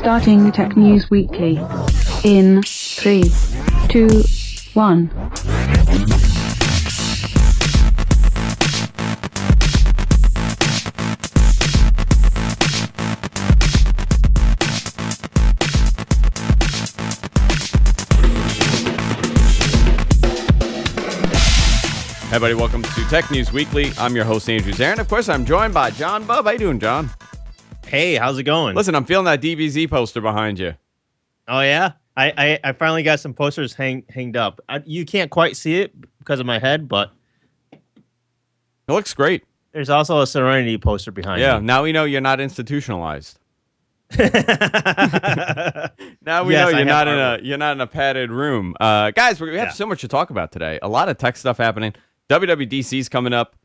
Starting Tech News Weekly in 3, 2, 1. Hey everybody, welcome to Tech News Weekly. I'm your host, Andrew Zarian. Of course, I'm joined by John Bubb. How you doing, John? Hey, how's it going? Listen, I'm feeling that DBZ poster behind you. Oh, yeah? I finally got some posters hanged up. You can't quite see it because of my head, but... It looks great. There's also a Serenity poster behind Yeah, me. now we know you're not institutionalized. Now we Yes, know I you're not in a padded room. Guys, we have so much to talk about today. A lot of tech stuff happening. WWDC is coming up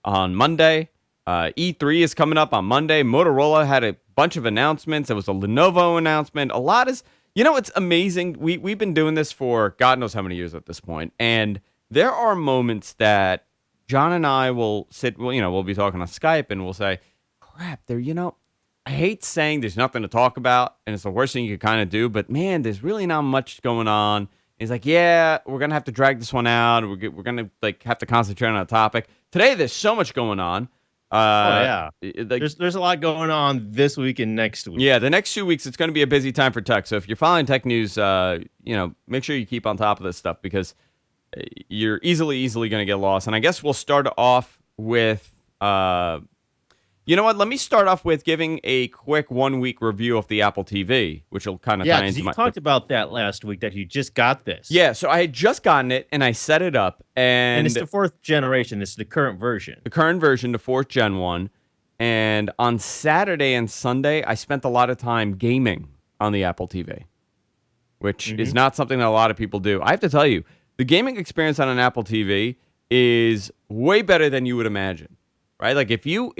on Monday. E3 is coming up on Monday. Motorola had a bunch of announcements. There was a Lenovo announcement. A lot is, it's amazing. We've been doing this for God knows how many years at this point, and there are moments that John and I will sit. We'll be talking on Skype, and we'll say, "Crap, I hate saying there's nothing to talk about, and it's the worst thing you could kind of do, but man, there's really not much going on." And he's like, "Yeah, we're gonna have to drag this one out. We're gonna have to concentrate on a topic today. There's so much going on." There's a lot going on this week and next week. Yeah, the next 2 weeks it's going to be a busy time for tech. So if you're following tech news, make sure you keep on top of this stuff because you're easily going to get lost. And I guess we'll start off with, you know what? Let me start off with giving a quick 1 week review of the Apple TV, which will kind of tie into you talked about that last week that you just got this. Yeah, so I had just gotten it and I set it up, and it's the fourth generation. It's the current version. The current version, the fourth gen one. And on Saturday and Sunday, I spent a lot of time gaming on the Apple TV, which is not something that a lot of people do. I have to tell you, the gaming experience on an Apple TV is way better than you would imagine. Right? Like if you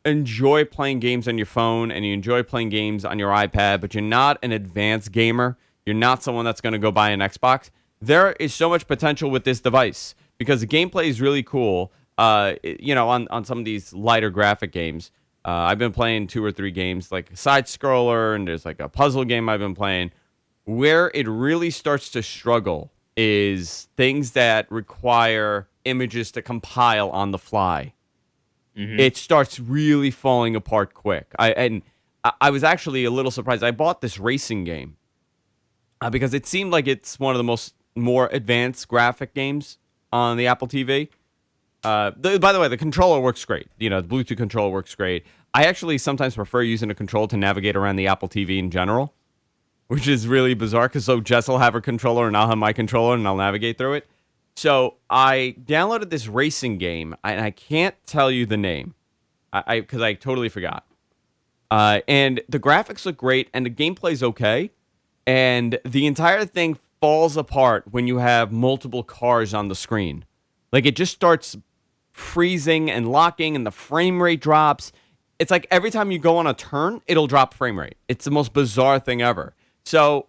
enjoy playing games on your phone and you enjoy playing games on your iPad, but you're not an advanced gamer, you're not someone that's going to go buy an Xbox, there is so much potential with this device because the gameplay is really cool. On some of these lighter graphic games, I've been playing 2 or 3 games, like a side scroller, and there's like a puzzle game I've been playing. Where it really starts to struggle is things that require images to compile on the fly. It starts really falling apart quick. I was actually a little surprised. I bought this racing game because it seemed like it's one of the more advanced graphic games on the Apple TV. By the way, the controller works great. The Bluetooth controller works great. I actually sometimes prefer using a controller to navigate around the Apple TV in general, which is really bizarre because Jess will have her controller and I'll have my controller and I'll navigate through it. So I downloaded this racing game, and I can't tell you the name because I totally forgot. And the graphics look great, and the gameplay's okay, and the entire thing falls apart when you have multiple cars on the screen. Like, it just starts freezing and locking, and the frame rate drops. It's like every time you go on a turn, it'll drop frame rate. It's the most bizarre thing ever. So,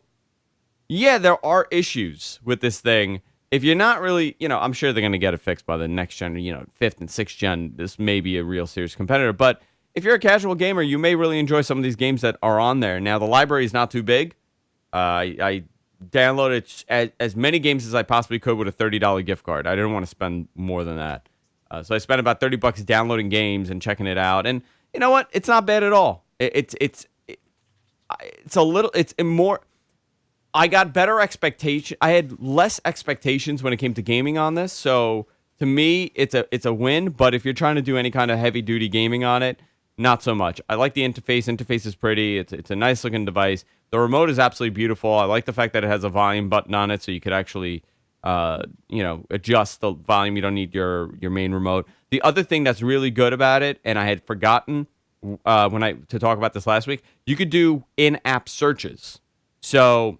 yeah, there are issues with this thing. If you're not really, I'm sure they're going to get it fixed by the next gen, 5th and 6th gen. This may be a real serious competitor. But if you're a casual gamer, you may really enjoy some of these games that are on there. Now, the library is not too big. I downloaded as many games as I possibly could with a $30 gift card. I didn't want to spend more than that. So I spent about $30 downloading games and checking it out. And you know what? It's not bad at all. It's more... I got better expectation. I had less expectations when it came to gaming on this. So to me, it's a win. But if you're trying to do any kind of heavy duty gaming on it, not so much. I like the interface. Interface is pretty. It's a nice looking device. The remote is absolutely beautiful. I like the fact that it has a volume button on it, so you could actually adjust the volume. You don't need your main remote. The other thing that's really good about it, and I had forgotten to talk about this last week, you could do in-app searches. So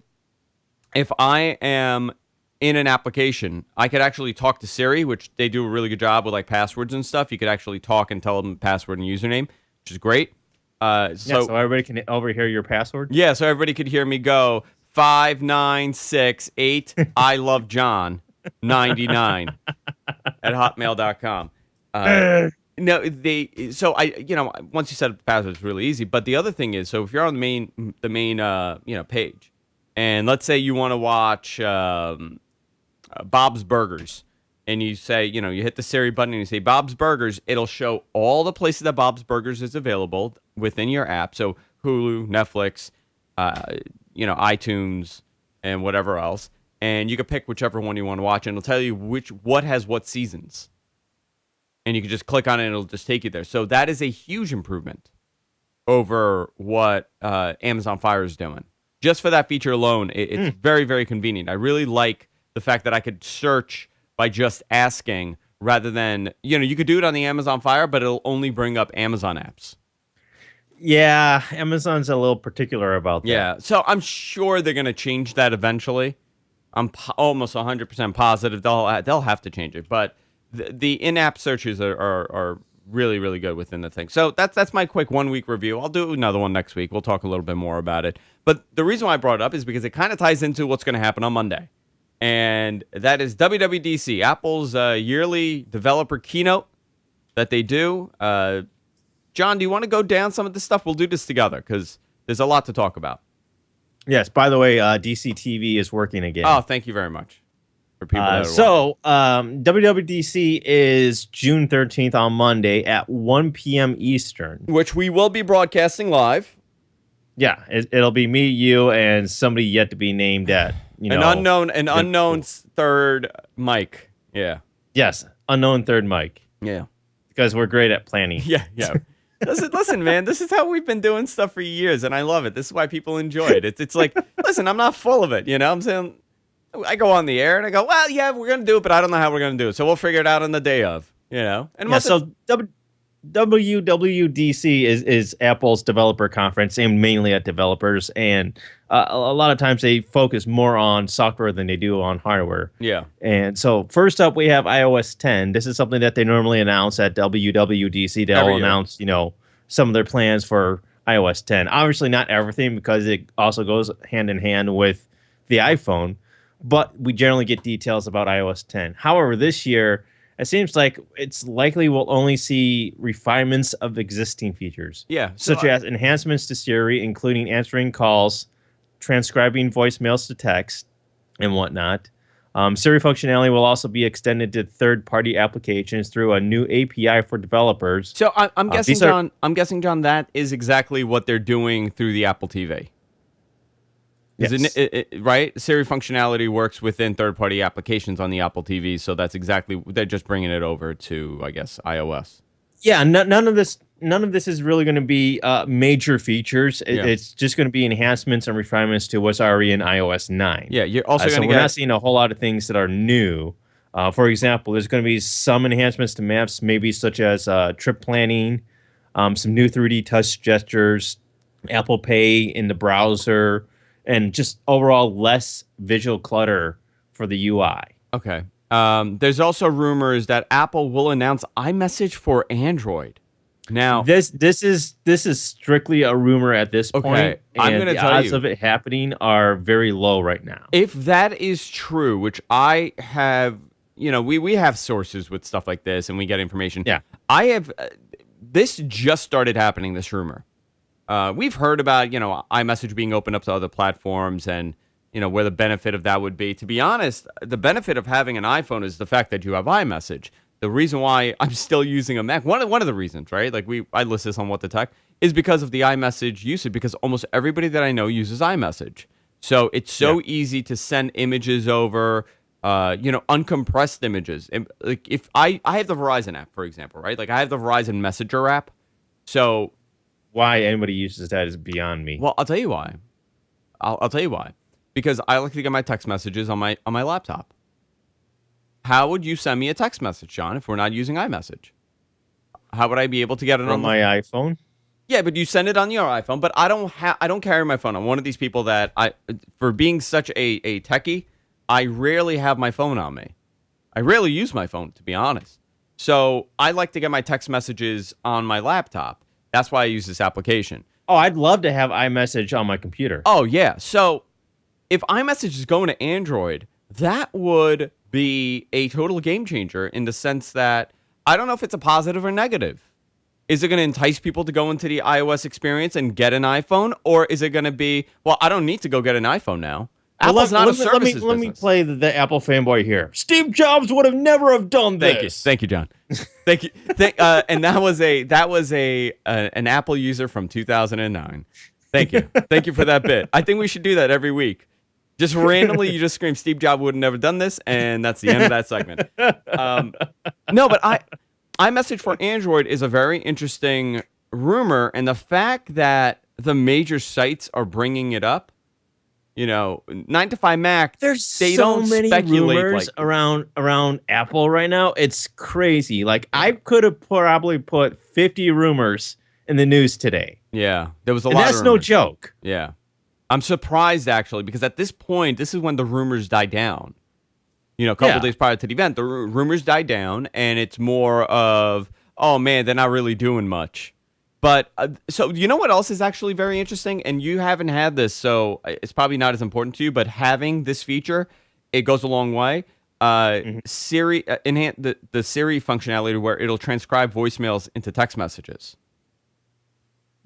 if I am in an application, I could actually talk to Siri, which they do a really good job with like passwords and stuff. You could actually talk and tell them password and username, which is great. So everybody can overhear your password? Yeah, so everybody could hear me go 5968 I love John 99 at hotmail.com. No, once you set up the password, it's really easy. But the other thing is, so if you're on the main page, and let's say you want to watch Bob's Burgers, and you say, you hit the Siri button and you say Bob's Burgers, it'll show all the places that Bob's Burgers is available within your app. So Hulu, Netflix, iTunes, and whatever else. And you can pick whichever one you want to watch, and it'll tell you what has what seasons. And you can just click on it, and it'll just take you there. So that is a huge improvement over what Amazon Fire is doing. Just for that feature alone, it's very, very convenient. I really like the fact that I could search by just asking rather than, you could do it on the Amazon Fire, but it'll only bring up Amazon apps. Yeah, Amazon's a little particular about that. Yeah, so I'm sure they're going to change that eventually. I'm almost 100% positive they'll have to change it. But the in-app searches are really, really good within the thing. So that's my quick 1 week review. I'll do another one next week. We'll talk a little bit more about it. But the reason why I brought it up is because it kind of ties into what's going to happen on Monday. And that is WWDC, Apple's yearly developer keynote that they do. John, do you want to go down some of this stuff? We'll do this together because there's a lot to talk about. Yes. By the way, DCTV is working again. Oh, thank you very much. For people that WWDC is June 13th on Monday at 1 p.m. Eastern. Which we will be broadcasting live. Yeah, it'll be me, you, and somebody yet to be named at, an unknown third mic. Yeah. Yes, unknown third mic. Yeah. Because we're great at planning. Yeah. Listen, man, this is how we've been doing stuff for years, and I love it. This is why people enjoy it. It's like, listen, I'm not full of it, I'm saying? I go on the air, and I go, well, yeah, we're going to do it, but I don't know how we're going to do it, so we'll figure it out on the day of, And so WWDC is Apple's developer conference aimed mainly at developers, and a lot of times they focus more on software than they do on hardware. Yeah. And so first up, we have iOS 10. This is something that they normally announce at WWDC. They'll announce, some of their plans for iOS 10. Obviously not everything because it also goes hand in hand with the iPhone, but we generally get details about iOS 10. However, this year, it seems like it's likely we'll only see refinements of existing features. Yeah. Such as enhancements to Siri, including answering calls, transcribing voicemails to text, and whatnot. Siri functionality will also be extended to third-party applications through a new API for developers. So I'm guessing, John. I'm guessing, John, that is exactly what they're doing through the Apple TV. Yes. Right? Siri functionality works within third-party applications on the Apple TV, so that's exactly, they're just bringing it over to, I guess, iOS. Yeah, none of this is really going to be major features. It's just going to be enhancements and refinements to what's already in iOS 9. Yeah, you're also going to we're not seeing a whole lot of things that are new. For example, there's going to be some enhancements to maps, maybe such as trip planning, some new 3D touch gestures, Apple Pay in the browser, and just overall less visual clutter for the UI. Okay. There's also rumors that Apple will announce iMessage for Android. Now, this is strictly a rumor at this point. I'm going to tell you, the odds of it happening are very low right now. If that is true, which I have, we have sources with stuff like this, and we get information. Yeah, I have. This just started happening. This rumor. We've heard about iMessage being opened up to other platforms, and where the benefit of that would be. To be honest, the benefit of having an iPhone is the fact that you have iMessage. The reason why I'm still using a Mac, one of the reasons, right? Like I list this on What the Tech, is because of the iMessage usage, because almost everybody that I know uses iMessage. So it's so easy to send images over, uncompressed images. And, like if I have the Verizon app, for example, right? Like I have the Verizon Messenger app. So why anybody uses that is beyond me. Well, I'll tell you why. I'll tell you why. Because I like to get my text messages on my laptop. How would you send me a text message, John, if we're not using iMessage? How would I be able to get it on my iPhone? Yeah, but you send it on your iPhone. But I don't carry my phone. I'm one of these people that for being such a techie, I rarely have my phone on me. I rarely use my phone, to be honest. So I like to get my text messages on my laptop. That's why I use this application. Oh, I'd love to have iMessage on my computer. Oh, yeah. So if iMessage is going to Android, that would be a total game changer in the sense that I don't know if it's a positive or negative. Is it going to entice people to go into the iOS experience and get an iPhone? Or is it going to be, well, I don't need to go get an iPhone now. Apple's not a services business. Let me play the Apple fanboy here. Steve Jobs would have never have done this. Thank you, John. Thank you. And that was an Apple user from 2009. Thank you. Thank you for that bit. I think we should do that every week. Just randomly, you just scream, Steve Jobs would have never done this, and that's the end of that segment. No, but iMessage for Android is a very interesting rumor, and the fact that the major sites are bringing it up, 9 to 5 Mac, they don't many rumors around Apple right now. It's crazy. Like, I could have probably put 50 rumors in the news today. Yeah, there was a and lot. That's no joke. Yeah, I'm surprised actually, because at this point, this is when the rumors die down. A couple days prior to the event, the rumors died down, and it's more of, oh man, they're not really doing much. But so you know what else is actually very interesting, and you haven't had this, so it's probably not as important to you. But having this feature, it goes a long way. Siri enhance the Siri functionality where it'll transcribe voicemails into text messages.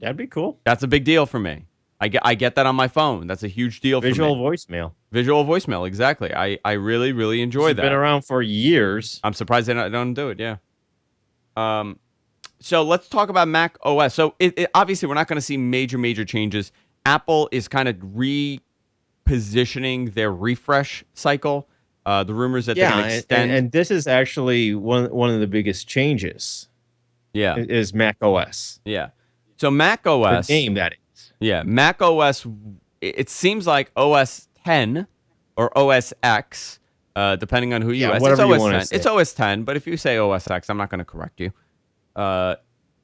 That'd be cool. That's a big deal for me. I get that on my phone. That's a huge deal for me. Visual voicemail. Visual voicemail, exactly. I really, really enjoy that. It's been around for years. I'm surprised they don't do it, yeah. So let's talk about Mac OS. So it obviously, we're not going to see major changes. Apple is kind of repositioning their refresh cycle. The rumors that they're going to extend. And this is actually one of the biggest changes. Yeah. Is Mac OS. Yeah. So Mac OS. The name, that is. Yeah. Mac OS, it seems like OS 10 or OS X, depending on who you ask. Whatever it's you want to say. It's OS 10, but if you say OS X, I'm not going to correct you.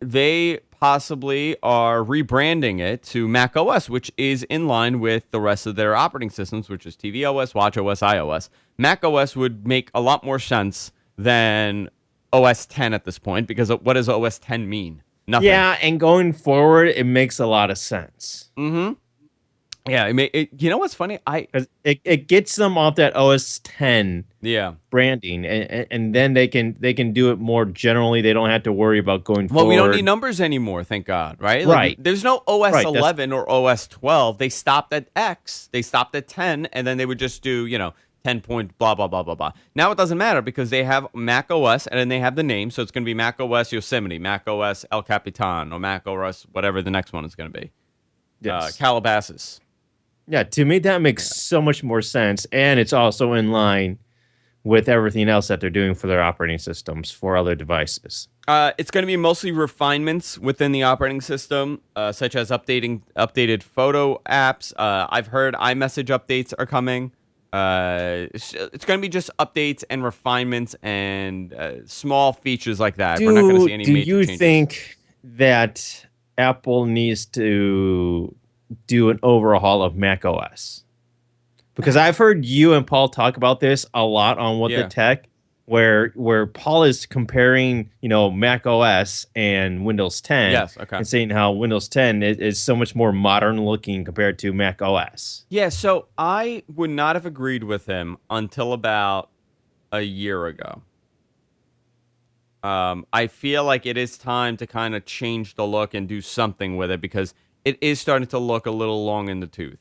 They possibly are rebranding it to Mac OS, which is in line with the rest of their operating systems, which is tvOS, watchOS, iOS. Mac OS would make a lot more sense than OS 10 at this point, because what does OS 10 mean? Nothing. Yeah, and going forward, it makes a lot of sense. Mm-hmm. Yeah, you know what's funny? It gets them off that OS 10 branding, and then they can do it more generally. They don't have to worry about going forward. Well, we don't need numbers anymore, thank God, right? Right. There's no OS 11 or OS 12. They stopped at X. They stopped at 10, and then they would just do 10 point blah blah blah blah blah. Now it doesn't matter because they have Mac OS, and then they have the name, so it's going to be Mac OS Yosemite, Mac OS El Capitan, or Mac OS whatever the next one is going to be. Yes. Calabasas. Yeah, to me, that makes so much more sense. And it's also in line with everything else that they're doing for their operating systems for other devices. It's going to be mostly refinements within the operating system, such as updated photo apps. I've heard iMessage updates are coming. It's going to be just updates and refinements and small features like that. We're not going to see any major changes. Do you think that Apple needs to do an overhaul of Mac OS? Because I've heard you and Paul talk about this a lot on What the Tech, where Paul is comparing, Mac OS and Windows 10. Yes, okay. And saying how Windows 10 is so much more modern looking compared to Mac OS. Yeah, so I would not have agreed with him until about a year ago. I feel like it is time to kind of change the look and do something with it, because it is starting to look a little long in the tooth.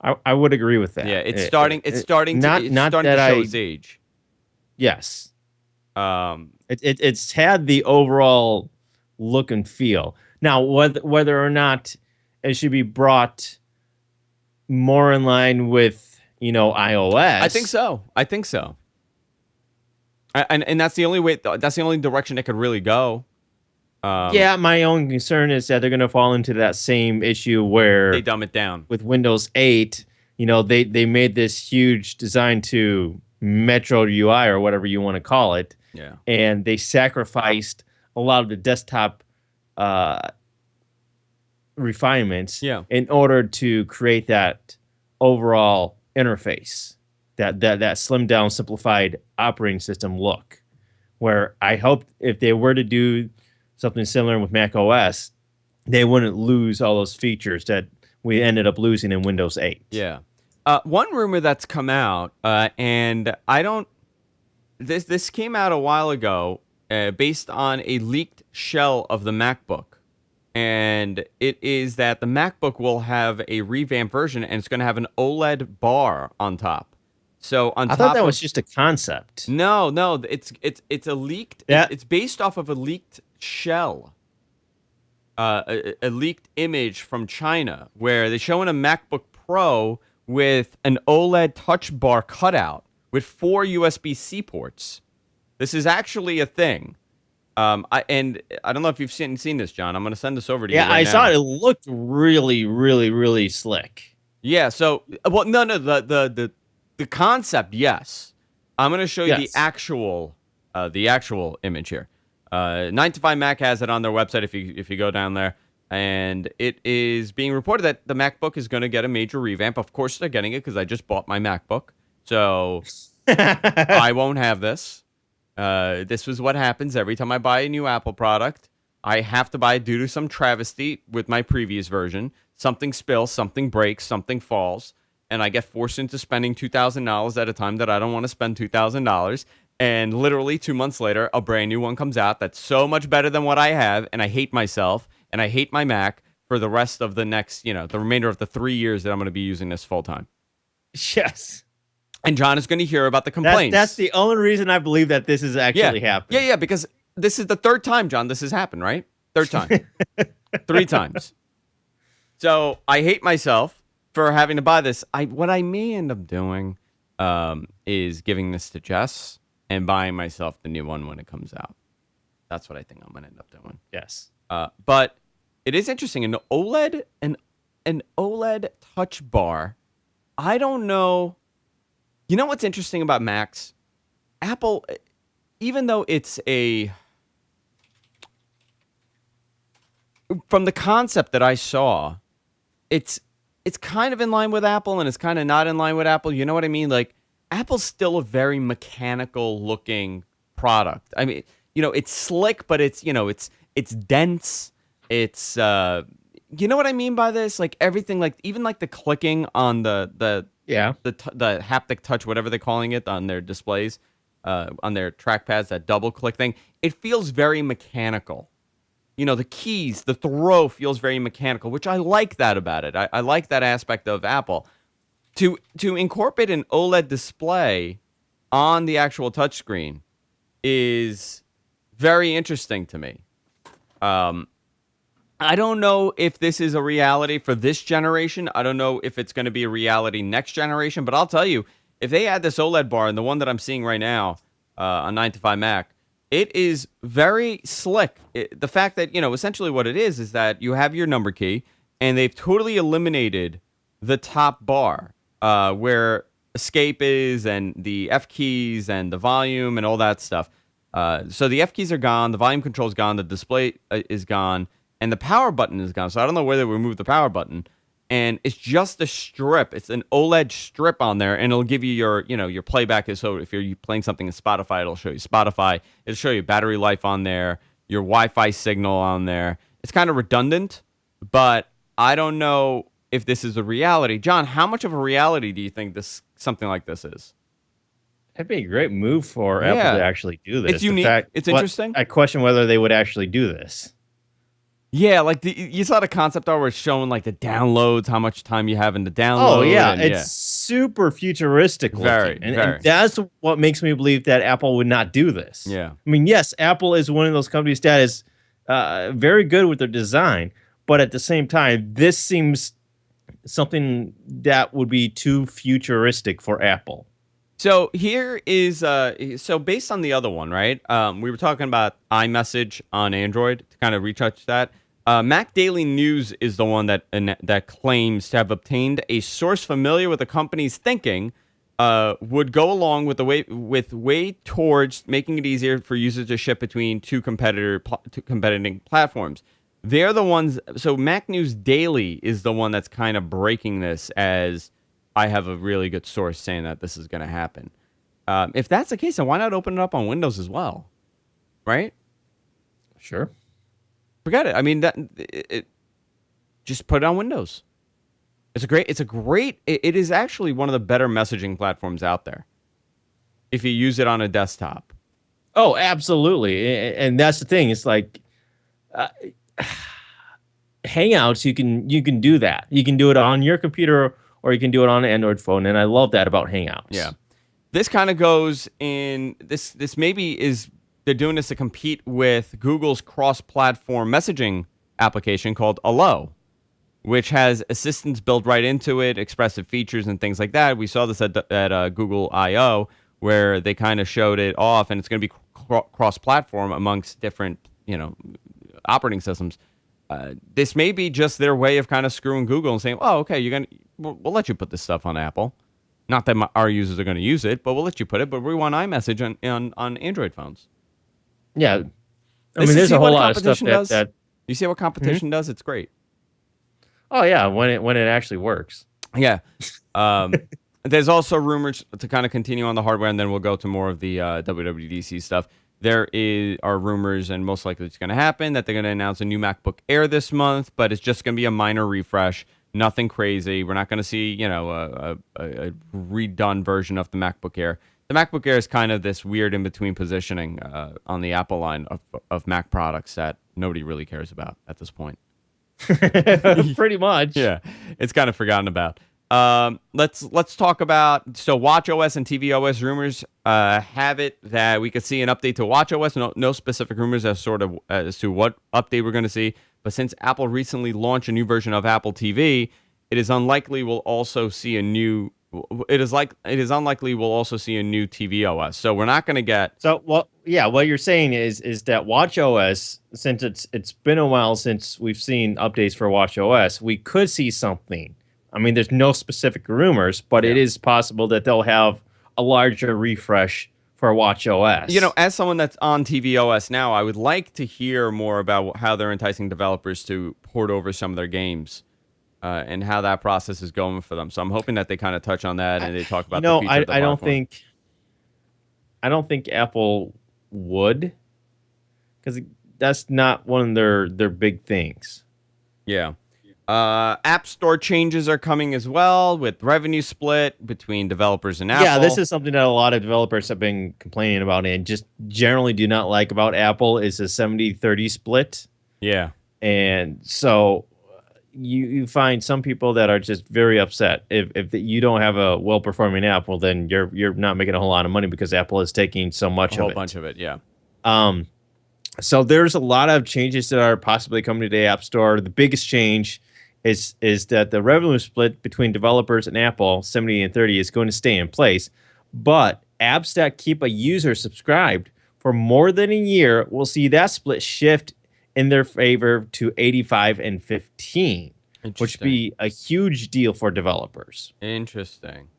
I would agree with that. Yeah, it's starting to show its age. Yes. It's had the overall look and feel. Now, whether or not it should be brought more in line with, iOS. I think so. And that's the only way. That's the only direction it could really go. My own concern is that they're going to fall into that same issue where they dumb it down with Windows 8. They made this huge design to Metro UI or whatever you want to call it. Yeah. And they sacrificed a lot of the desktop refinements in order to create that overall interface, that slimmed down, simplified operating system look. Where I hope if they were to do something similar with Mac OS, they wouldn't lose all those features that we ended up losing in Windows 8. Yeah. One rumor that's come out, and I don't this came out a while ago, based on a leaked shell of the MacBook. And it is that the MacBook will have a revamped version, and it's going to have an OLED bar on top. So on I top thought that was just a concept. No, it's a leaked. Yeah. It's based off of a leaked shell, a leaked image from China where they're showing a MacBook Pro with an OLED touch bar cutout with 4 USB-C ports. This is actually a thing. I don't know if you've seen this, John. I'm going to send this over to you. Yeah, right I now. saw it. It looked really, really, really slick. Yeah. So, well, no, the concept, yes. I'm going to show you Yes. the actual image here. 9to5Mac has it on their website if you go down there, and it is being reported that the MacBook is going to get a major revamp. Of course, they're getting it because I just bought my MacBook, so I won't have this. This was what happens every time I buy a new Apple product. I have to buy it due to some travesty with my previous version. Something spills, something breaks, something falls, and I get forced into spending $2,000 at a time that I don't want to spend $2,000. And literally 2 months later, a brand new one comes out that's so much better than what I have, and I hate myself, and I hate my Mac for the rest of the next, the remainder of the 3 years that I'm going to be using this full time. Yes. And John is going to hear about the complaints. That's the only reason I believe that this is actually happening. Yeah, because this is the third time, John, this has happened, right? Third time. 3 times. So I hate myself for having to buy this. What I may end up doing is giving this to Jess and buying myself the new one when it comes out. That's what I think I'm going to end up doing. Yes. But it is interesting. An OLED touch bar. I don't know. You know what's interesting about Macs? Apple, even though it's from the concept that I saw, it's kind of in line with Apple and it's kind of not in line with Apple. You know what I mean? Like, Apple's still a very mechanical looking product. I mean, it's slick, but it's dense. It's you know what I mean by this? Like everything, like even like the clicking on the haptic touch, whatever they're calling it, on their displays, on their trackpads, that double click thing, it feels very mechanical. The keys, the throw feels very mechanical, which I like that about it. I like that aspect of Apple. To incorporate an OLED display on the actual touchscreen is very interesting to me. I don't know if this is a reality for this generation. I don't know if it's going to be a reality next generation. But I'll tell you, if they add this OLED bar, and the one that I'm seeing right now on 9to5Mac, it is very slick. The fact that, essentially what it is that you have your number key, and they've totally eliminated the top bar where escape is, and the F keys, and the volume, and all that stuff. So the F keys are gone, the volume control is gone, the display is gone, and the power button is gone. So I don't know where they removed the power button. And it's just a strip. It's an OLED strip on there, and it'll give you your playback. So if you're playing something in Spotify, it'll show you Spotify. It'll show you battery life on there, your Wi-Fi signal on there. It's kind of redundant, but I don't know if this is a reality. John, how much of a reality do you think something like this is? That'd be a great move for Apple to actually do this. It's unique. It's interesting. I question whether they would actually do this. Yeah, like you saw the concept art where it's showing like the downloads, how much time you have in the download. Oh yeah, it's super futuristic looking. Very. And that's what makes me believe that Apple would not do this. Yeah. I mean, yes, Apple is one of those companies that is very good with their design, but at the same time, this seems something that would be too futuristic for Apple. So here is so based on the other one, right? We were talking about iMessage on Android to kind of retouch that. Mac Daily News is the one that claims to have obtained a source familiar with the company's thinking would go along with way towards making it easier for users to ship between two competing platforms. They're the ones. So Mac News Daily is the one that's kind of breaking this as, I have a really good source saying that this is going to happen. If that's the case, then why not open it up on Windows as well? Right? Sure. Forget it. I mean, just put it on Windows. It is actually one of the better messaging platforms out there. if you use it on a desktop. Oh, absolutely. And that's the thing. It's like Hangouts, you can do that. You can do it on your computer or you can do it on an Android phone. And I love that about Hangouts. Yeah. This kind of goes in this maybe is they're doing this to compete with Google's cross-platform messaging application called Allo, which has assistants built right into it, expressive features and things like that. We saw this at Google I/O, where they kind of showed it off, and it's going to be cross-platform amongst different, operating systems. This may be just their way of kind of screwing Google and saying, "Oh, okay, we'll let you put this stuff on Apple. Not that our users are going to use it, but we'll let you put it. But we want iMessage on Android phones." Yeah, I mean, there's a whole lot of stuff that you see what competition does. It's great. Oh yeah, when it actually works. Yeah. There's also rumors to kind of continue on the hardware, and then we'll go to more of the WWDC stuff. There are rumors, and most likely it's going to happen, that they're going to announce a new MacBook Air this month, but it's just going to be a minor refresh. Nothing crazy. We're not going to see, a redone version of the MacBook Air. The MacBook Air is kind of this weird in-between positioning on the Apple line of Mac products that nobody really cares about at this point. Pretty much. Yeah, it's kind of forgotten about. Let's talk about watchOS and tvOS rumors. Have it that we could see an update to watchOS. No specific rumors as to what update we're going to see. But since Apple recently launched a new version of Apple TV, it is unlikely we'll also see a new. It is unlikely we'll also see a new tvOS. So we're not going to get. So what you're saying is that watchOS, since it's been a while since we've seen updates for watchOS, we could see something. I mean, there's no specific rumors, but it is possible that they'll have a larger refresh for watchOS. As someone that's on tvOS now, I would like to hear more about how they're enticing developers to port over some of their games and how that process is going for them. So I'm hoping that they kind of touch on that and they talk about the future of the platform. I don't think Apple would, because that's not one of their big things. Yeah. App Store changes are coming as well, with revenue split between developers and Apple. Yeah, this is something that a lot of developers have been complaining about and just generally do not like about Apple is a 70-30 split. Yeah. And so you find some people that are just very upset. If you don't have a well-performing app, well, then you're not making a whole lot of money because Apple is taking so much of it. A whole bunch of it, yeah. So there's a lot of changes that are possibly coming to the App Store. The biggest change is that the revenue split between developers and Apple, 70-30, is going to stay in place. But apps that keep a user subscribed for more than a year will see that split shift in their favor to 85-15, which would be a huge deal for developers. Interesting.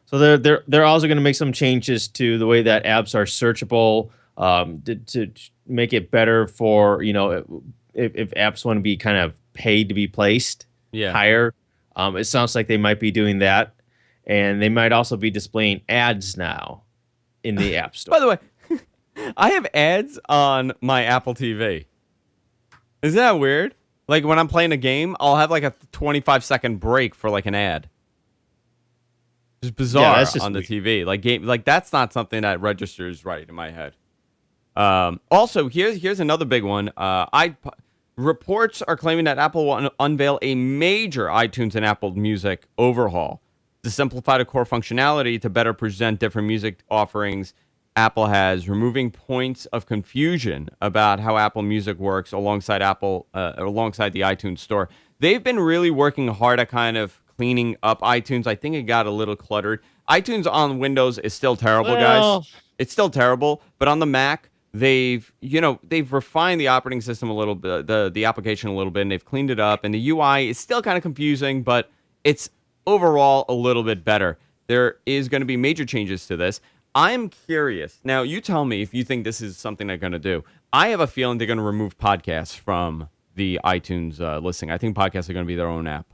So they're also going to make some changes to the way that apps are searchable to make it better for, if apps want to be kind of paid to be placed higher. It sounds like they might be doing that. And they might also be displaying ads now in the App Store. By the way, I have ads on my Apple TV. Isn't that weird? Like when I'm playing a game, I'll have like a 25-second break for like an ad. It's bizarre on the TV. Like that's not something that registers right in my head. Also, here's another big one. Reports are claiming that Apple will unveil a major iTunes and Apple Music overhaul to simplify the core functionality to better present different music offerings Apple has, removing points of confusion about how Apple Music works alongside the iTunes Store. They've been really working hard at kind of cleaning up iTunes. I think it got a little cluttered. iTunes on Windows is still terrible, guys. It's still terrible, but on the Mac, they've refined the operating system a little bit, the application a little bit, and they've cleaned it up. And the UI is still kind of confusing, but it's overall a little bit better. There is going to be major changes to this. I'm curious. Now, you tell me if you think this is something they're going to do. I have a feeling they're going to remove podcasts from the iTunes listing. I think podcasts are going to be their own app.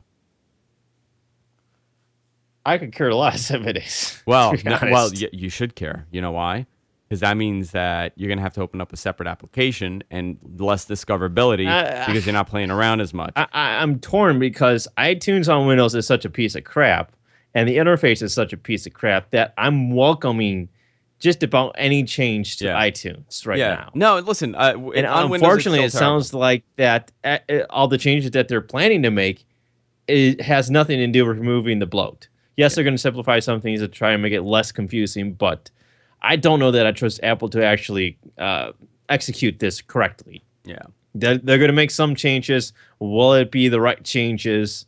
I could care less if it is. Well, you should care. You know why? Because that means that you're going to have to open up a separate application and less discoverability because you're not playing around as much. I'm torn because iTunes on Windows is such a piece of crap. and the interface is such a piece of crap that I'm welcoming just about any change to iTunes right now. No, listen, and on Windows, unfortunately, it it's still terrible. sounds like that all the changes that they're planning to make it has nothing to do with removing the bloat. Yes, they're going to simplify some things to try and make it less confusing, but I don't know that I trust Apple to actually execute this correctly. Yeah. They're going to make some changes. Will it be the right changes?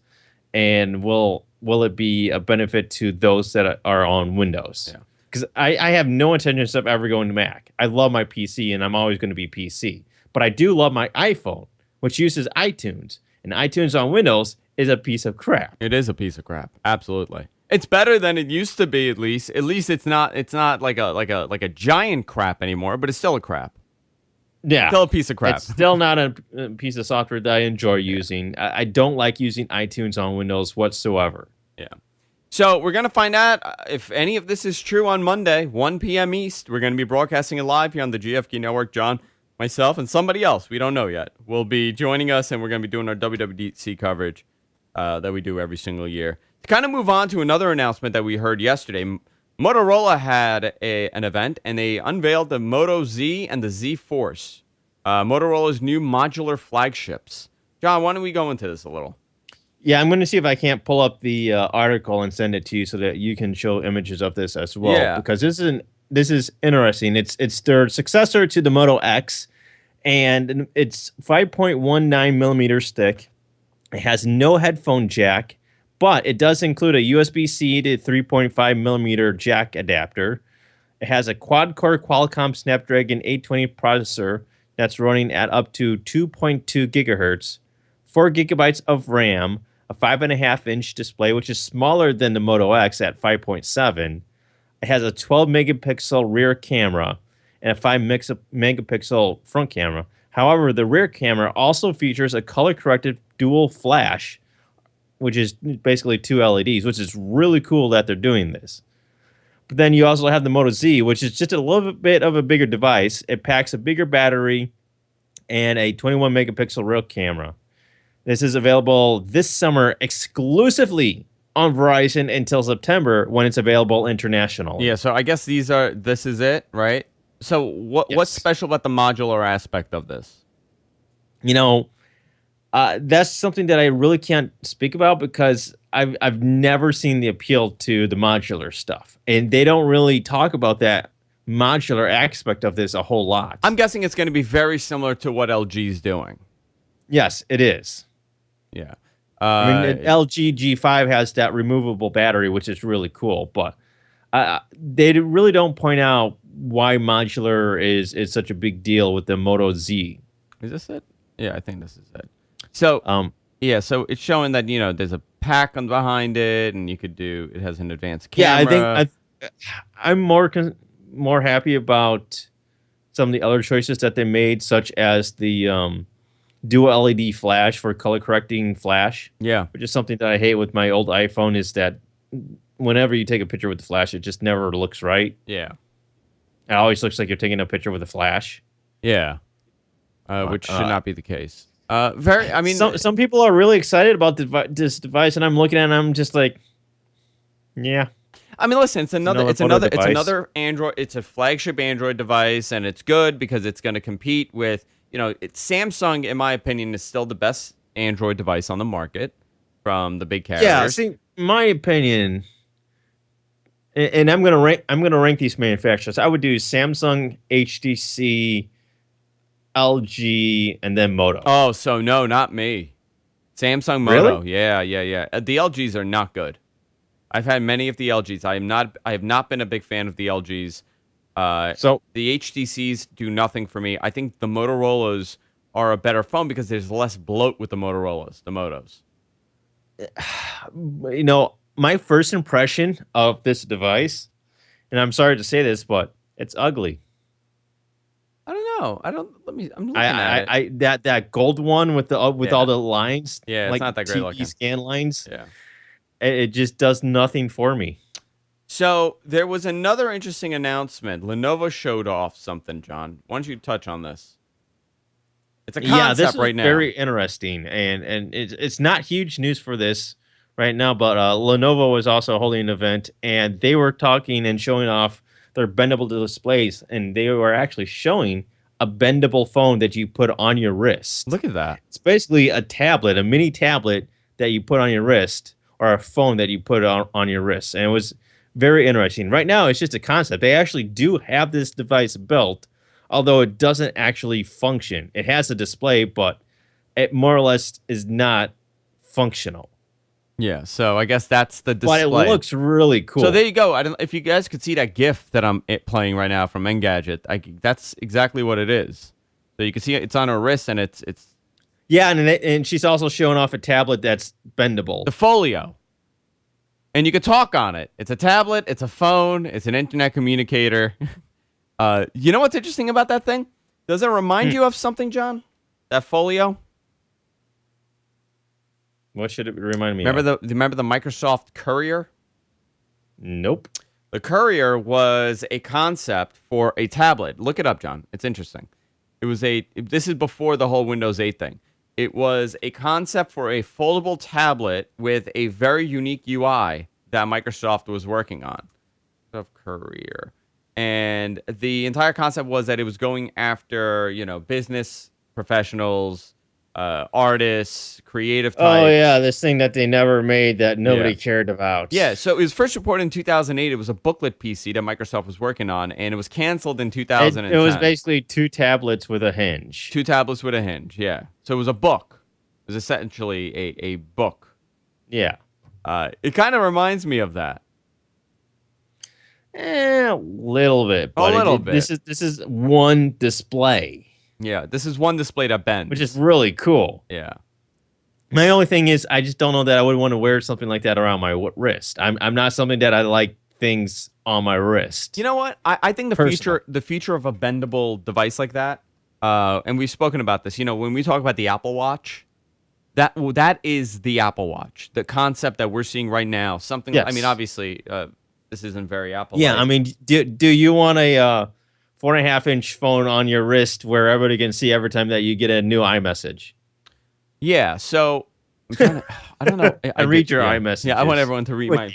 And will it be a benefit to those that are on Windows? Yeah. Because I have no intentions of ever going to Mac. I love my PC, and I'm always going to be PC. But I do love my iPhone, which uses iTunes. And iTunes on Windows is a piece of crap. It is a piece of crap. Absolutely. It's better than it used to be, at least. At least it's not like a giant crap anymore, but it's still a crap. Yeah. Still a piece of crap. It's still not a piece of software that I enjoy using. I don't like using iTunes on Windows whatsoever. Yeah. So we're going to find out if any of this is true on Monday, 1 p.m. East. We're going to be broadcasting it live here on the GFK Network. John, myself, and somebody else, we don't know yet, will be joining us, and we're going to be doing our WWDC coverage that we do every single year. To kind of move on to another announcement that we heard yesterday, Motorola had an event, and they unveiled the Moto Z and the Z Force, Motorola's new modular flagships. John, why don't we go into this a little? Yeah, I'm going to see if I can't pull up the article and send it to you so that you can show images of this as well. Yeah. Because this is interesting. It's their successor to the Moto X, and it's 5.19 millimeters thick. It has no headphone jack, but it does include a USB-C to 3.5 millimeter jack adapter. It has a quad-core Qualcomm Snapdragon 820 processor that's running at up to 2.2 gigahertz, 4 gigabytes of RAM, a 5.5-inch display, which is smaller than the Moto X at 5.7. It has a 12 megapixel rear camera and a 5 megapixel front camera. However, the rear camera also features a color-corrected dual flash, which is basically 2 LEDs, which is really cool that they're doing this. But then you also have the Moto Z, which is just a little bit of a bigger device. It packs a bigger battery and a 21 megapixel rear camera. This is available this summer exclusively on Verizon until September when it's available internationally. Yeah, so I guess this is it, right? So what's special about the modular aspect of this? You know, that's something that I really can't speak about because I've never seen the appeal to the modular stuff. And they don't really talk about that modular aspect of this a whole lot. I'm guessing it's going to be very similar to what LG is doing. Yes, it is. Yeah. I mean, the LG G5 has that removable battery, which is really cool. But they really don't point out why modular is such a big deal with the Moto Z. Is this it? Yeah, I think this is it. So, yeah, so it's showing that, there's a pack on behind it, and it has an advanced camera. Yeah, I think I'm more happy about some of the other choices that they made, such as the dual LED flash for color correcting flash. Yeah. Which is something that I hate with my old iPhone is that whenever you take a picture with the flash, it just never looks right. Yeah. It always looks like you're taking a picture with a flash. Yeah. Which should not be the case. Some people are really excited about this device, and I'm looking at it and I'm just like, yeah. I mean, listen, it's another Android. It's a flagship Android device, and it's good because it's going to compete with, Samsung, in my opinion, is still the best Android device on the market from the big carriers. Yeah, see, my opinion, and I'm gonna rank these manufacturers. I would do Samsung, HTC, LG, and then Moto. Oh, so no, not me. Samsung, Moto. Really? Yeah. The LGs are not good. I've had many of the LGs. I have not been a big fan of the LGs. So the HTCs do nothing for me. I think the Motorolas are a better phone because there's less bloat with the Motoros, the Motos. My first impression of this device, and I'm sorry to say this, but it's ugly. I don't know. I'm looking at it. That gold one with all the lines. Yeah, it's like not that great TV looking. scan lines. Yeah. It just does nothing for me. So there was another interesting announcement. Lenovo showed off something, John. Why don't you touch on this? It's a concept this is right now. Very interesting, and it's not huge news for this right now, but Lenovo was also holding an event, and they were talking and showing off their bendable displays, and they were actually showing a bendable phone that you put on your wrist. Look at that. It's basically a tablet, a mini tablet that you put on your wrist, or a phone that you put on your wrist, and it was very interesting. Right now, it's just a concept. They actually do have this device built, although it doesn't actually function. It has a display, but it more or less is not functional. Yeah, so I guess that's the display. But it looks really cool. So there you go. I don't if you guys could see that GIF that I'm playing right now from Engadget. That's exactly what it is. So you can see it's on her wrist, and it's yeah, and she's also showing off a tablet that's bendable. the Folio, and you could talk on it. It's a tablet. It's a phone. It's an internet communicator. You know what's interesting about that thing? Does it remind you of something, John? That Folio? What should it remind me of? Remember the Microsoft Courier? Nope. The Courier was a concept for a tablet. Look it up, John. It's interesting. This is before the whole Windows 8 thing. It was a concept for a foldable tablet with a very unique UI that Microsoft was working on. Courier. And the entire concept was that it was going after, business professionals, artists, creative types. Oh, yeah, this thing that they never made that nobody cared about. Yeah, so it was first reported in 2008. It was a booklet PC that Microsoft was working on, and it was canceled in 2010. It was basically two tablets with a hinge. Two tablets with a hinge, yeah. So it was a book. It was essentially a book. Yeah. It kind of reminds me of that. A little bit. But a little bit. This is one display. Yeah, this is one display that bends. Which is really cool. Yeah. My only thing is, I just don't know that I would want to wear something like that around my wrist. I'm not something that I like things on my wrist. You know what? I think the future of a bendable device like that, and we've spoken about this. When we talk about the Apple Watch, that is the Apple Watch. The concept that we're seeing right now. Something. Yes. I mean, obviously, this isn't very Apple. Yeah, I mean, do you want a 4.5-inch phone on your wrist where everybody can see every time that you get a new iMessage? Yeah, so I don't know. I read your iMessage. Yeah, I want everyone to read mine.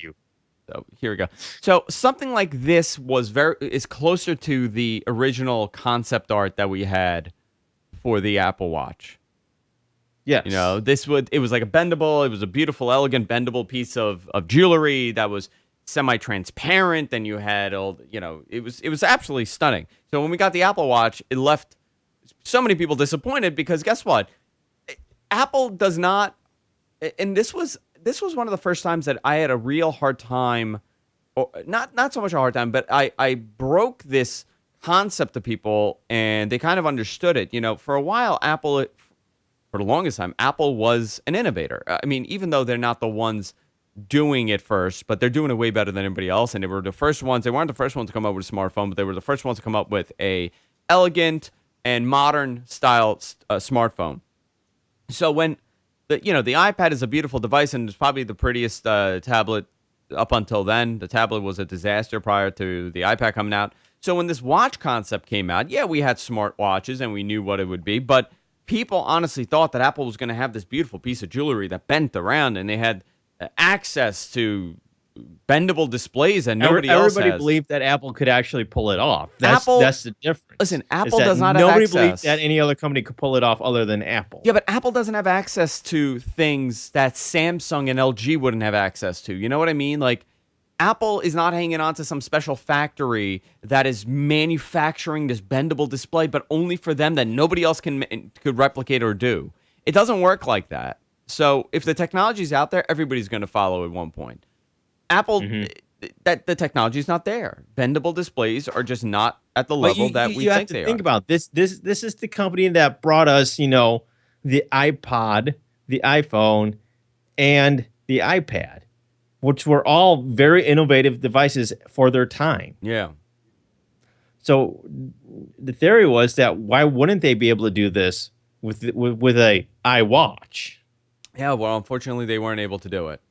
So here we go. So something like this is closer to the original concept art that we had for the Apple Watch. Yes. It was like a bendable. It was a beautiful, elegant, bendable piece of jewelry that was semi-transparent. And you had it was absolutely stunning. So when we got the Apple Watch, it left so many people disappointed because guess what? Apple does not, and this was one of the first times that I had a real hard time, or not so much a hard time, but I broke this concept to people and they kind of understood it. For a while, for the longest time, Apple was an innovator. I mean, even though they're not the ones doing it first, but they're doing it way better than anybody else. And they were the first ones. They weren't the first ones to come up with a smartphone, but they were the first ones to come up with a elegant and modern style smartphone. So when the iPad is a beautiful device and it's probably the prettiest tablet up until then. The tablet was a disaster prior to the iPad coming out. So when this watch concept came out, yeah, we had smart watches and we knew what it would be, but people honestly thought that Apple was going to have this beautiful piece of jewelry that bent around and they had access to bendable displays and everybody believed that Apple could actually pull it off. That's the difference. Listen, Apple does not have access. access. Nobody believed that any other company could pull it off other than Apple. Yeah, but Apple doesn't have access to things that Samsung and LG wouldn't have access to. You know what I mean? Like, Apple is not hanging on to some special factory that is manufacturing this bendable display, but only for them that nobody else could replicate or do. It doesn't work like that. So if the technology's out there, everybody's going to follow at one point. Apple, that the technology is not there. Bendable displays are just not at the level that we think they are. Think about this. This is the company that brought us, the iPod, the iPhone, and the iPad, which were all very innovative devices for their time. Yeah. So the theory was that why wouldn't they be able to do this with a iWatch? Yeah, well, unfortunately, they weren't able to do it.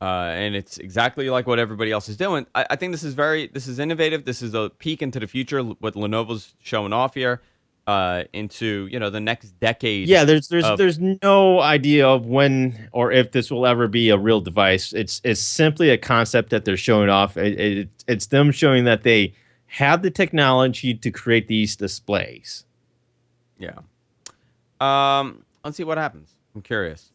And it's exactly like what everybody else is doing. I think this is innovative. This is a peek into the future, what Lenovo's showing off here. into the next decade. Yeah, there's no idea of when or if this will ever be a real device. It's simply a concept that they're showing off. It's them showing that they have the technology to create these displays. Yeah. Let's see what happens. I'm curious.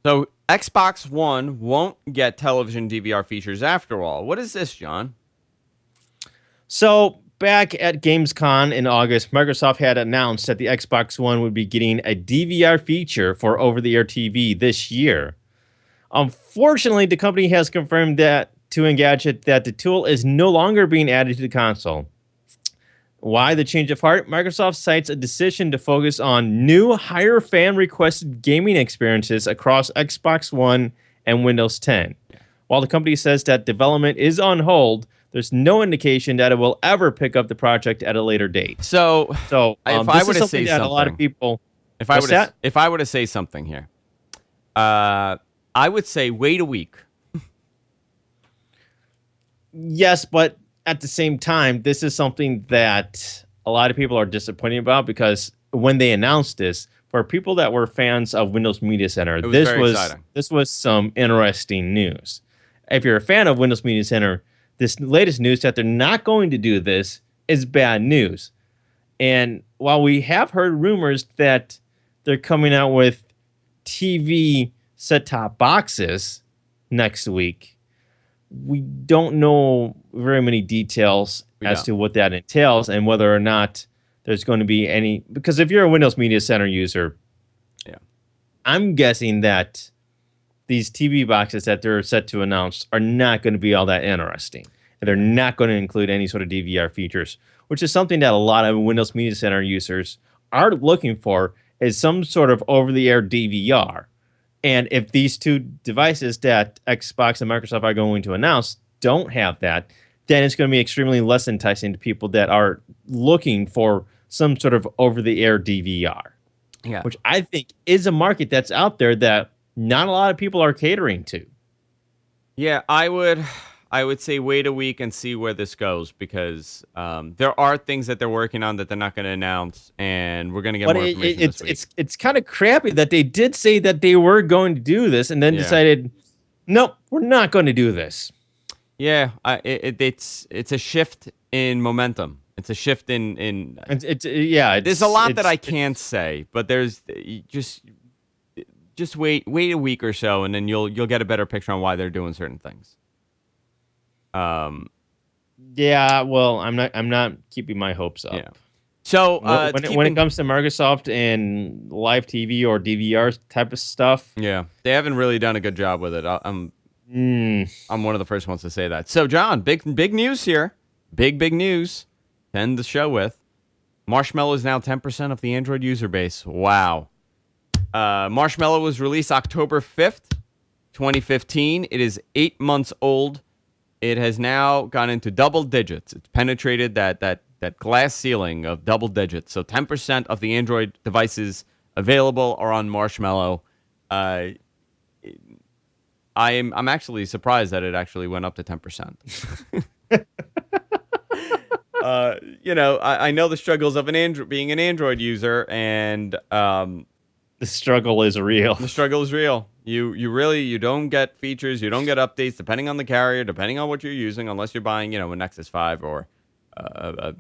So Xbox One won't get television DVR features after all. What is this, John? So back at Gamescom in August, Microsoft had announced that the Xbox One would be getting a DVR feature for over-the-air TV this year. Unfortunately, the company has confirmed that to Engadget that the tool is no longer being added to the console. Why the change of heart? Microsoft cites a decision to focus on new, higher fan-requested gaming experiences across Xbox One and Windows 10. While the company says that development is on hold, there's no indication that it will ever pick up the project at a later date. So if I were to say something, a lot of people, if I were to say something here, I would say wait a week. Yes, but at the same time, this is something that a lot of people are disappointed about because when they announced this, for people that were fans of Windows Media Center, this was some interesting news. If you're a fan of Windows Media Center, this latest news that they're not going to do this is bad news. And while we have heard rumors that they're coming out with TV set-top boxes next week, we don't know very many details as to what that entails and whether or not there's going to be any. Because if you're a Windows Media Center user, I'm guessing that these TV boxes that they're set to announce are not going to be all that interesting. And they're not going to include any sort of DVR features, which is something that a lot of Windows Media Center users are looking for, is some sort of over-the-air DVR. And if these two devices that Xbox and Microsoft are going to announce don't have that, then it's going to be extremely less enticing to people that are looking for some sort of over-the-air DVR. Yeah. Which I think is a market that's out there that not a lot of people are catering to. Yeah, I would say wait a week and see where this goes because there are things that they're working on that they're not going to announce, and we're going to get more information this week. It's kind of crappy that they did say that they were going to do this and then decided, nope, we're not going to do this. Yeah, it's a shift in momentum. It's a shift in there's a lot that I can't say, but there's just wait a week or so, and then you'll get a better picture on why they're doing certain things. Yeah, well, I'm not keeping my hopes up. Yeah. So when it comes to Microsoft and live TV or DVR type of stuff, yeah, they haven't really done a good job with it. I'm one of the first ones to say that. So, John, big news here. Big news. To end the show with, Marshmallow is now 10% of the Android user base. Wow. Marshmallow was released October 5th, 2015. It is 8 months old. It has now gone into double digits. It's penetrated that glass ceiling of double digits. So 10% of the Android devices available are on Marshmallow. I'm actually surprised that it actually went up to 10%. I know the struggles of being an Android user, and the struggle is real. The struggle is real. You don't get features, you don't get updates, depending on the carrier, depending on what you're using, unless you're buying, a Nexus 5 or a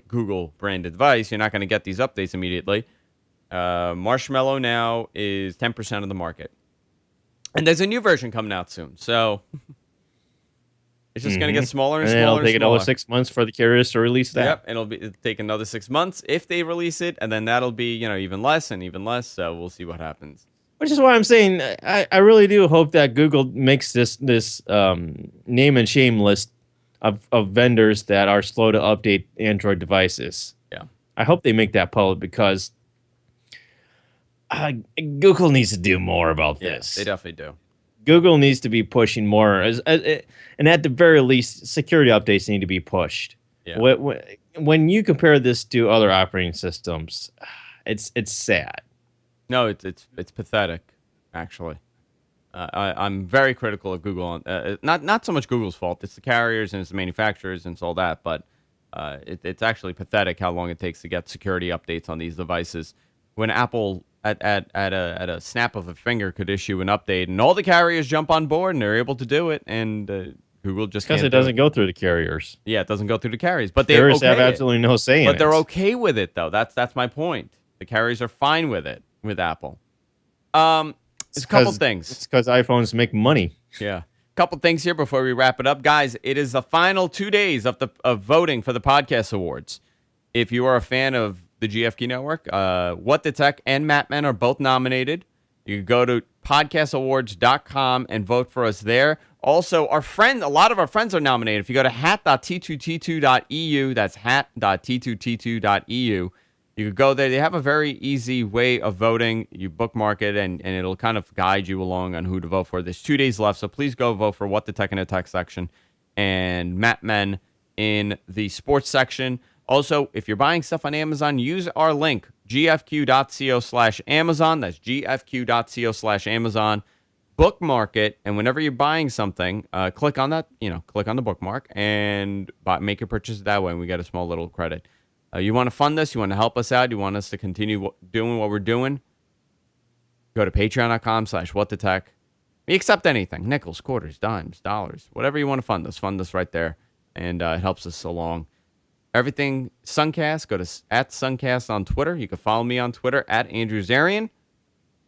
Google branded device. You're not going to get these updates immediately. Marshmallow now is 10% of the market, and there's a new version coming out soon. So. It's just going to get smaller and smaller. It'll take another 6 months for the carriers to release that. Yep, it'll take another 6 months if they release it, and then that'll be even less and even less. So we'll see what happens. Which is why I'm saying I really do hope that Google makes this name and shame list of vendors that are slow to update Android devices. Yeah, I hope they make that public because Google needs to do more about this. They definitely do. Google needs to be pushing more, and at the very least, security updates need to be pushed. Yeah. When you compare this to other operating systems, it's sad. No, it's pathetic, actually. I'm very critical of Google. Not so much Google's fault. It's the carriers and it's the manufacturers and it's all that. But It's actually pathetic how long it takes to get security updates on these devices. When Apple at a snap of a finger could issue an update, and all the carriers jump on board, and they're able to do it, and Google just because it doesn't go through the carriers. Yeah, it doesn't go through the carriers, but they carriers have absolutely no say in it. But they're okay with it, though. That's my point. The carriers are fine with it with Apple. There's a couple things. It's because iPhones make money. Yeah. Couple things here before we wrap it up. Guys, it is the final 2 days of voting for the Podcast Awards. If you are a fan of the GFQ Network, What the Tech and Matt Men are both nominated. You can go to podcastawards.com and vote for us there. Also, a lot of our friends are nominated. If you go to hat.t2t2.eu, that's hat.t2t2.eu, you could go there. They have a very easy way of voting. You bookmark it, and it'll kind of guide you along on who to vote for. There's 2 days left, so please go vote for What the Tech in the Tech section and Matt Men in the sports section. Also, if you're buying stuff on Amazon, use our link, gfq.co/Amazon. That's gfq.co/Amazon. Bookmark it, and whenever you're buying something, click on that, click on the bookmark and make your purchase that way, and we get a small little credit. You want to fund this? You want to help us out? You want us to continue doing what we're doing? Go to patreon.com/whatthetech. We accept anything. Nickels, quarters, dimes, dollars, whatever you want to fund us. Fund us right there. And it helps us along. Everything Suncast, go to @Suncast on Twitter. You can follow me on Twitter @AndrewZarian. Of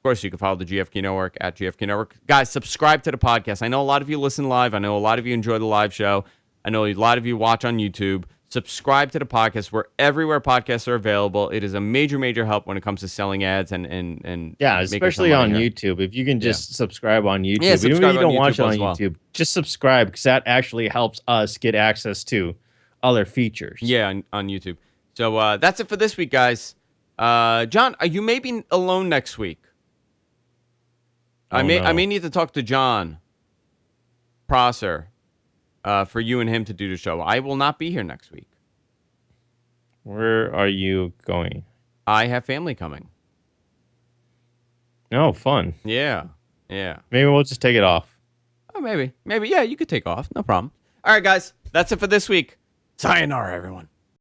course, you can follow the GFQ Network @GFQ Network. Guys, subscribe to the podcast. I know a lot of you listen live. I know a lot of you enjoy the live show. I know a lot of you watch on YouTube. Subscribe to the podcast. We're everywhere podcasts are available. It is a major, major help when it comes to selling ads and yeah, especially on YouTube. If you can just subsubscribe on YouTube. Even if you don't watch it on YouTube, just subscribe because that actually helps us get access to other features. Yeah, on YouTube. So that's it for this week, guys. John, you may be alone next week. I may need to talk to John Prosser for you and him to do the show. I will not be here next week. Where are you going? I have family coming. Oh, fun. Yeah. Maybe we'll just take it off. Oh, maybe. Yeah, you could take off. No problem. All right, guys. That's it for this week. Sayonara, everyone.